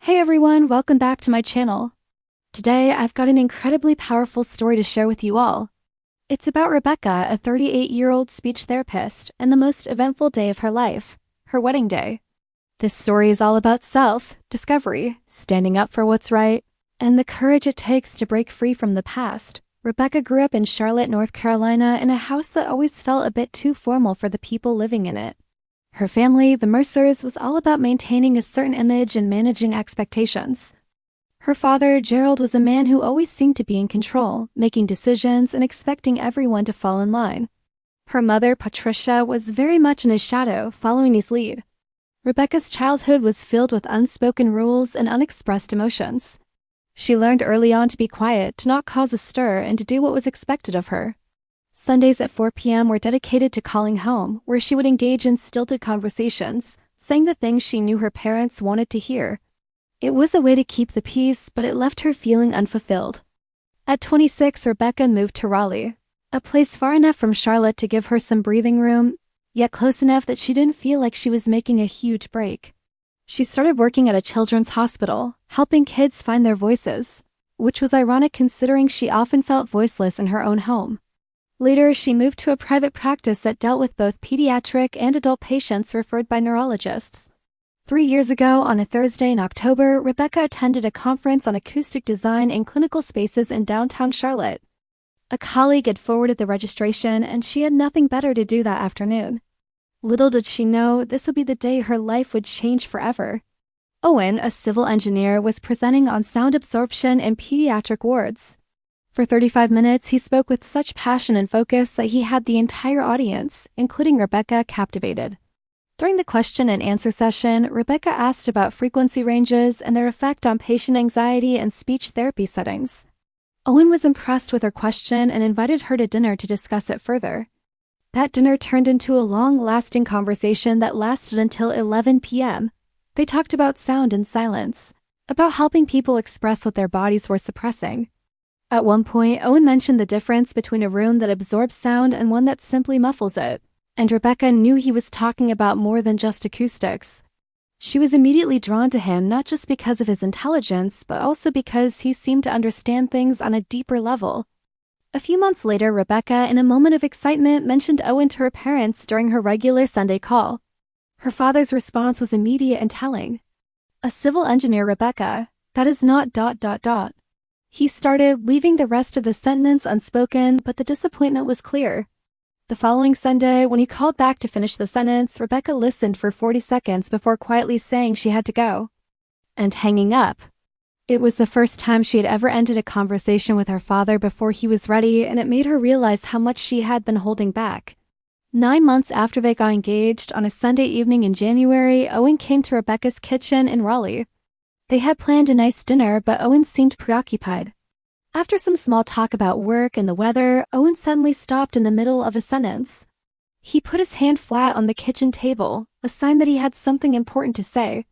Hey everyone, welcome back to my channel. Today I've got an incredibly powerful story to share with you all. It's about Rebecca, a 38-year-old speech therapist, and the most eventful day of her life, her wedding day. This story is all about self-discovery, standing up for what's right, and the courage it takes to break free from the past. Rebecca grew up in Charlotte, North Carolina, in a house that always felt a bit too formal for the people living in it. Her family, the Mercers, was all about maintaining a certain image and managing expectations. Her father, Gerald, was a man who always seemed to be in control, making decisions and expecting everyone to fall in line. Her mother, Patricia, was very much in his shadow, following his lead. Rebecca's childhood was filled with unspoken rules and unexpressed emotions. She learned early on to be quiet, to not cause a stir, and to do what was expected of her. Sundays at 4 p.m. were dedicated to calling home, where she would engage in stilted conversations, saying the things she knew her parents wanted to hear. It was a way to keep the peace, but it left her feeling unfulfilled. At 26, Rebecca moved to Raleigh, a place far enough from Charlotte to give her some breathing room, yet close enough that she didn't feel like she was making a huge break. She started working at a children's hospital, helping kids find their voices, which was ironic considering she often felt voiceless in her own home. Later, she moved to a private practice that dealt with both pediatric and adult patients referred by neurologists. 3 years ago, on a Thursday in October, Rebecca attended a conference on acoustic design in clinical spaces in downtown Charlotte. A colleague had forwarded the registration, and she had nothing better to do that afternoon. Little did she know, this would be the day her life would change forever. Owen, a civil engineer, was presenting on sound absorption in pediatric wards. For 35 minutes, he spoke with such passion and focus that he had the entire audience, including Rebecca, captivated. During the question and answer session, Rebecca asked about frequency ranges and their effect on patient anxiety and speech therapy settings. Owen was impressed with her question and invited her to dinner to discuss it further. That dinner turned into a long-lasting conversation that lasted until 11 p.m. They talked about sound and silence, about helping people express what their bodies were suppressing. At one point, Owen mentioned the difference between a room that absorbs sound and one that simply muffles it, and Rebecca knew he was talking about more than just acoustics. She was immediately drawn to him not just because of his intelligence, but also because he seemed to understand things on a deeper level. A few months later, Rebecca, in a moment of excitement, mentioned Owen to her parents during her regular Sunday call. Her father's response was immediate and telling. "A civil engineer, Rebecca. That is not ... He started, leaving the rest of the sentence unspoken, but the disappointment was clear. The following Sunday, when he called back to finish the sentence, Rebecca listened for 40 seconds before quietly saying she had to go. And hanging up. It was the first time she had ever ended a conversation with her father before he was ready, and it made her realize how much she had been holding back. 9 months after they got engaged, on a Sunday evening in January, Owen came to Rebecca's kitchen in Raleigh. They had planned a nice dinner, but Owen seemed preoccupied. After some small talk about work and the weather, Owen suddenly stopped in the middle of a sentence. He put his hand flat on the kitchen table, a sign that he had something important to say.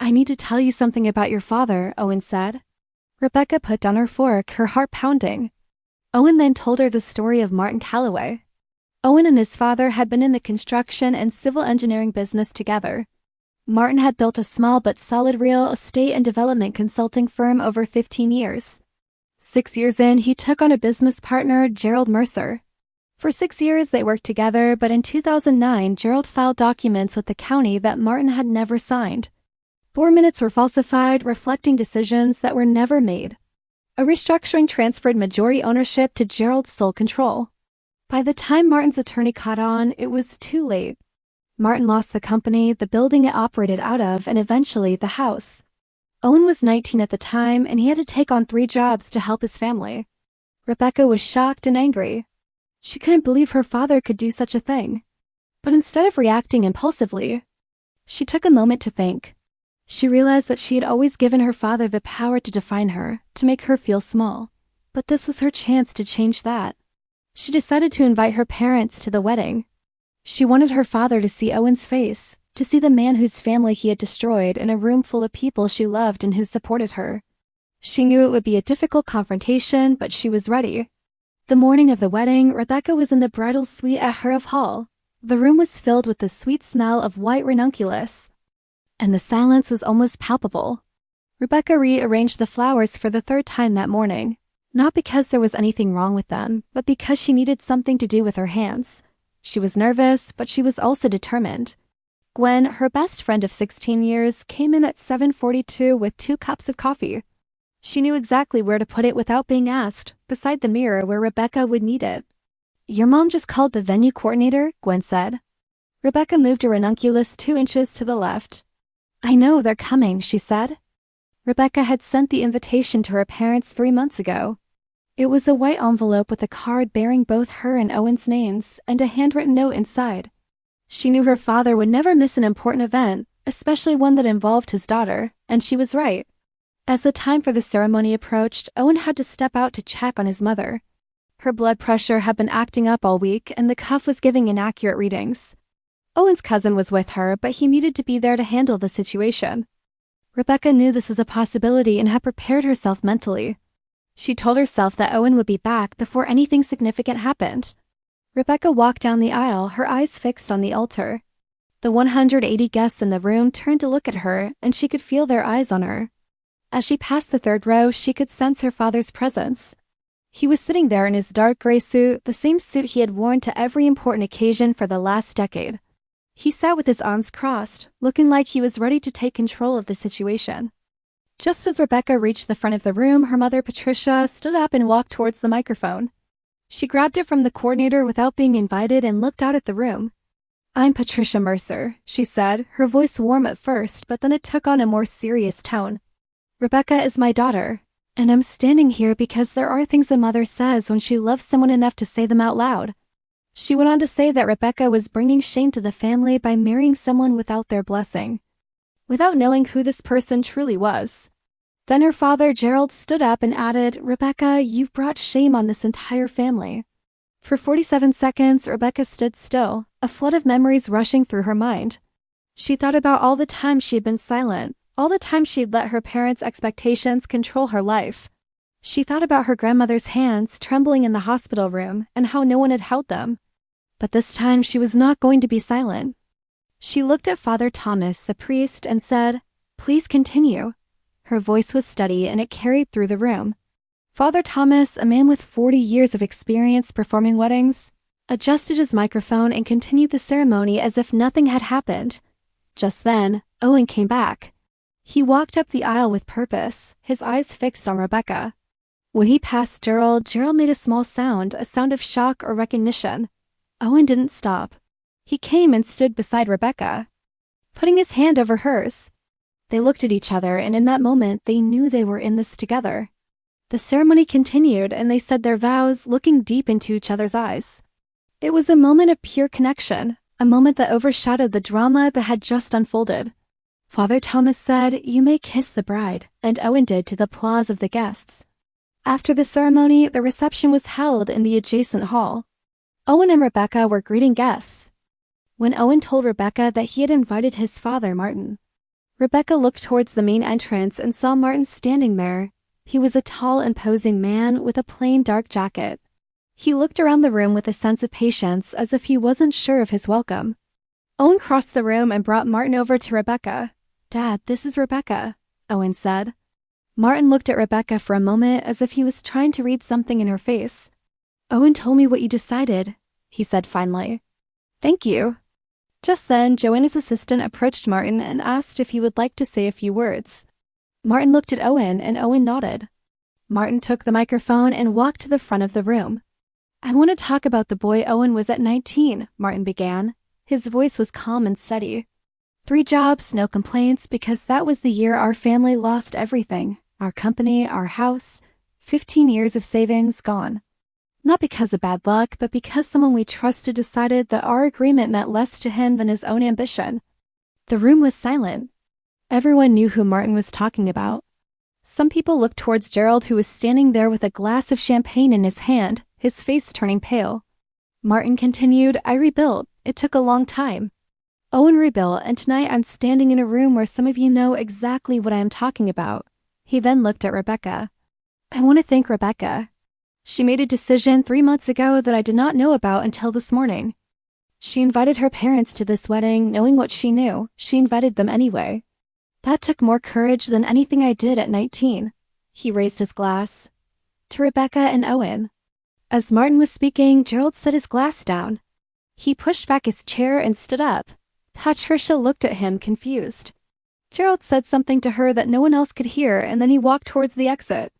"I need to tell you something about your father," Owen said. Rebecca put down her fork, her heart pounding. Owen then told her the story of Martin Calloway. Owen and his father had been in the construction and civil engineering business together. Martin had built a small but solid real estate and development consulting firm over 15 years. 6 years in, he took on a business partner, Gerald Mercer. For 6 years, they worked together, but in 2009, Gerald filed documents with the county that Martin had never signed. 4 minutes were falsified, reflecting decisions that were never made. A restructuring transferred majority ownership to Gerald's sole control. By the time Martin's attorney caught on, it was too late. Martin lost the company, the building it operated out of, and eventually the house. Owen was 19 at the time, and he had to take on 3 jobs to help his family. Rebecca was shocked and angry. She couldn't believe her father could do such a thing. But instead of reacting impulsively, she took a moment to think. She realized that she had always given her father the power to define her, to make her feel small. But this was her chance to change that. She decided to invite her parents to the wedding. She wanted her father to see Owen's face, to see the man whose family he had destroyed in a room full of people she loved and who supported her. She knew it would be a difficult confrontation, but she was ready. The morning of the wedding, Rebecca was in the bridal suite at Harrove Hall. The room was filled with the sweet smell of white ranunculus, and the silence was almost palpable. Rebecca rearranged the flowers for the third time that morning, not because there was anything wrong with them, but because she needed something to do with her hands. She was nervous, but she was also determined. Gwen, her best friend of 16 years, came in at 7:42 with 2 cups of coffee. She knew exactly where to put it without being asked, beside the mirror where Rebecca would need it. "Your mom just called the venue coordinator," Gwen said. Rebecca moved a ranunculus 2 inches to the left. "I know, they're coming," she said. Rebecca had sent the invitation to her parents 3 months ago. It was a white envelope with a card bearing both her and Owen's names and a handwritten note inside. She knew her father would never miss an important event, especially one that involved his daughter, and she was right. As the time for the ceremony approached, Owen had to step out to check on his mother. Her blood pressure had been acting up all week, and the cuff was giving inaccurate readings. Owen's cousin was with her, but he needed to be there to handle the situation. Rebecca knew this was a possibility and had prepared herself mentally. She told herself that Owen would be back before anything significant happened. Rebecca walked down the aisle, her eyes fixed on the altar. The 180 guests in the room turned to look at her, and she could feel their eyes on her. As she passed the third row, she could sense her father's presence. He was sitting there in his dark gray suit, the same suit he had worn to every important occasion for the last decade. He sat with his arms crossed, looking like he was ready to take control of the situation. Just as Rebecca reached the front of the room, her mother, Patricia, stood up and walked towards the microphone. She grabbed it from the coordinator without being invited and looked out at the room. "I'm Patricia Mercer," she said, her voice warm at first, but then it took on a more serious tone. "Rebecca is my daughter, and I'm standing here because there are things a mother says when she loves someone enough to say them out loud." She went on to say that Rebecca was bringing shame to the family by marrying someone without their blessing, without knowing who this person truly was. Then her father, Gerald, stood up and added, "Rebecca, you've brought shame on this entire family." For 47 seconds, Rebecca stood still, a flood of memories rushing through her mind. She thought about all the time she had been silent, all the time she'd let her parents' expectations control her life. She thought about her grandmother's hands trembling in the hospital room and how no one had held them. But this time she was not going to be silent. She looked at Father Thomas, the priest, and said, "Please continue." Her voice was steady and it carried through the room. Father Thomas, a man with 40 years of experience performing weddings, adjusted his microphone and continued the ceremony as if nothing had happened. Just then, Owen came back. He walked up the aisle with purpose, his eyes fixed on Rebecca. When he passed Gerald, Gerald made a small sound, a sound of shock or recognition. Owen didn't stop. He came and stood beside Rebecca, putting his hand over hers. They looked at each other, and in that moment, they knew they were in this together. The ceremony continued, and they said their vows, looking deep into each other's eyes. It was a moment of pure connection, a moment that overshadowed the drama that had just unfolded. Father Thomas said, "You may kiss the bride," and Owen did to the applause of the guests. After the ceremony, the reception was held in the adjacent hall. Owen and Rebecca were greeting guests. When Owen told Rebecca that he had invited his father, Martin, Rebecca looked towards the main entrance and saw Martin standing there. He was a tall, imposing man with a plain dark jacket. He looked around the room with a sense of patience, as if he wasn't sure of his welcome. Owen crossed the room and brought Martin over to Rebecca. "Dad, this is Rebecca," Owen said. Martin looked at Rebecca for a moment as if he was trying to read something in her face. "Owen told me what you decided," he said finally. "Thank you." Just then, Joanna's assistant approached Martin and asked if he would like to say a few words. Martin looked at Owen, and Owen nodded. Martin took the microphone and walked to the front of the room. "I want to talk about the boy Owen was at 19, Martin began. His voice was calm and steady. 3 jobs, no complaints, because that was the year our family lost everything. Our company, our house, 15 years of savings gone. Not because of bad luck, but because someone we trusted decided that our agreement meant less to him than his own ambition." The room was silent. Everyone knew who Martin was talking about. Some people looked towards Gerald, who was standing there with a glass of champagne in his hand, his face turning pale. Martin continued, "I rebuilt. It took a long time. Owen rebuilt, and tonight I'm standing in a room where some of you know exactly what I am talking about." He then looked at Rebecca. "I want to thank Rebecca. She made a decision 3 months ago that I did not know about until this morning. She invited her parents to this wedding, knowing what she knew. She invited them anyway. That took more courage than anything I did at 19. He raised his glass. To Rebecca and Owen. As Martin was speaking, Gerald set his glass down. He pushed back his chair and stood up. Patricia looked at him, confused. Gerald said something to her that no one else could hear, and then he walked towards the exit.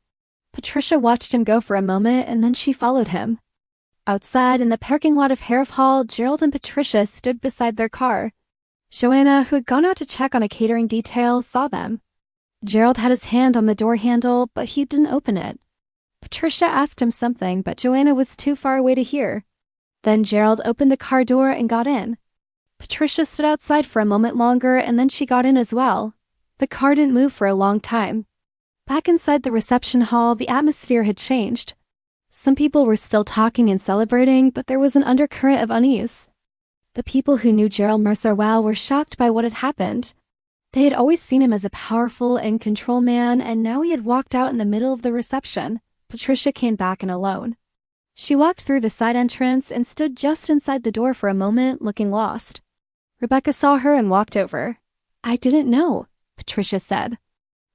Patricia watched him go for a moment, and then she followed him. Outside, in the parking lot of Hariff Hall, Gerald and Patricia stood beside their car. Joanna, who had gone out to check on a catering detail, saw them. Gerald had his hand on the door handle, but he didn't open it. Patricia asked him something, but Joanna was too far away to hear. Then Gerald opened the car door and got in. Patricia stood outside for a moment longer, and then she got in as well. The car didn't move for a long time. Back inside the reception hall, the atmosphere had changed. Some people were still talking and celebrating, but there was an undercurrent of unease. The people who knew Gerald Mercer well were shocked by what had happened. They had always seen him as a powerful and control man, and now he had walked out in the middle of the reception. Patricia came back in alone. She walked through the side entrance and stood just inside the door for a moment, looking lost. Rebecca saw her and walked over. "I didn't know," Patricia said.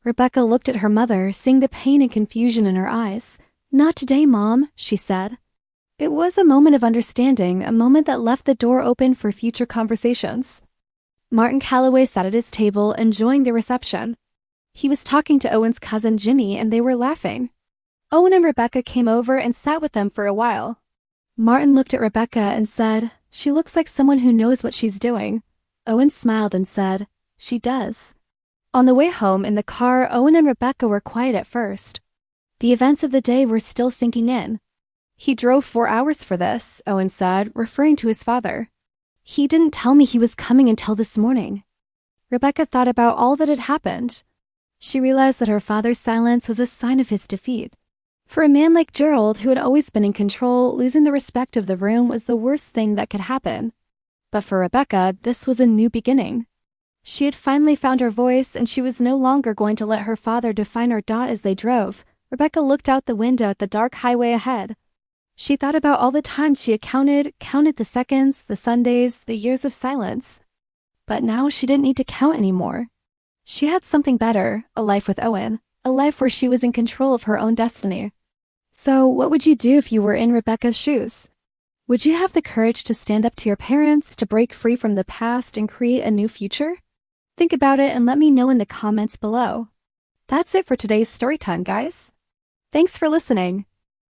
Rebecca looked at her mother, seeing the pain and confusion in her eyes. "Not today, Mom," she said. It was a moment of understanding, a moment that left the door open for future conversations. Martin Calloway sat at his table, enjoying the reception. He was talking to Owen's cousin Ginny, and they were laughing. Owen and Rebecca came over and sat with them for a while. Martin looked at Rebecca and said, "She looks like someone who knows what she's doing." Owen smiled and said, "She does." On the way home in the car, Owen and Rebecca were quiet at first. The events of the day were still sinking in. "He drove 4 hours for this," Owen said, referring to his father. "He didn't tell me he was coming until this morning." Rebecca thought about all that had happened. She realized that her father's silence was a sign of his defeat. For a man like Gerald, who had always been in control, losing the respect of the room was the worst thing that could happen. But for Rebecca, this was a new beginning. She had finally found her voice, and she was no longer going to let her father define her dot as they drove. Rebecca looked out the window at the dark highway ahead. She thought about all the times she had counted the seconds, the Sundays, the years of silence. But now she didn't need to count anymore. She had something better, a life with Owen, a life where she was in control of her own destiny. So what would you do if you were in Rebecca's shoes? Would you have the courage to stand up to your parents, to break free from the past and create a new future? Think about it and let me know in the comments below. That's it for today's story time, guys. Thanks for listening.